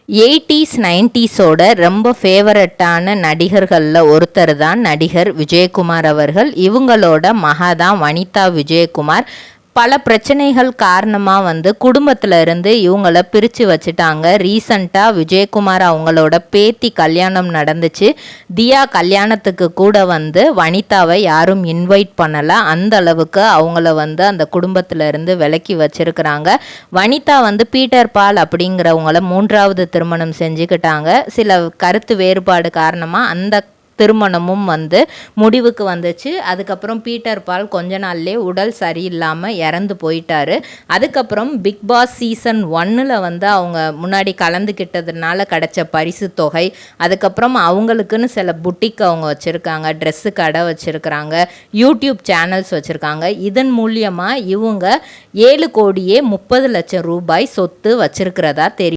80s 90ஸோட ரொம்ப ஃபேவரட்டான நடிகர்களில் ஒருத்தர் தான் நடிகர் விஜயகுமார் அவர்கள். இவங்களோட மகா தான் வனிதா விஜயகுமார். பல பிரச்சனைகள் காரணமாக குடும்பத்தில் இருந்து இவங்கள பிரித்து வச்சுட்டாங்க. ரீசண்டாக விஜயகுமார் அவங்களோட பேத்தி கல்யாணம் நடந்துச்சு. தியா கல்யாணத்துக்கு கூட வனிதாவை யாரும் இன்வைட் பண்ணலை. அந்த அளவுக்கு அவங்கள அந்த குடும்பத்தில் இருந்து விலக்கி வச்சிருக்கிறாங்க. வனிதா பீட்டர் பால் அப்படிங்கிறவங்கள 3வது திருமணம் செஞ்சுக்கிட்டாங்க. சில கருத்து வேறுபாடு காரணமாக அந்த திருமணமும் முடிவுக்கு வந்துச்சு. அதுக்கப்புறம் பீட்டர் பால் கொஞ்ச நாள்லேயே உடல் சரியில்லாமல் இறந்து போயிட்டாரு. அதுக்கப்புறம் பிக் பாஸ் சீசன் 1ல் அவங்க முன்னாடி கலந்துக்கிட்டதுனால கிடைச்ச பரிசு தொகை, அதுக்கப்புறம் அவங்களுக்குன்னு சில புட்டிக் அவங்க வச்சுருக்காங்க, ட்ரெஸ்ஸு கடை வச்சுருக்கிறாங்க, யூடியூப் சேனல்ஸ் வச்சுருக்காங்க. இதன் மூலியமாக இவங்க 7 கோடியே 30 லட்சம் ரூபாய் சொத்து வச்சுருக்கிறதா தெரியும்.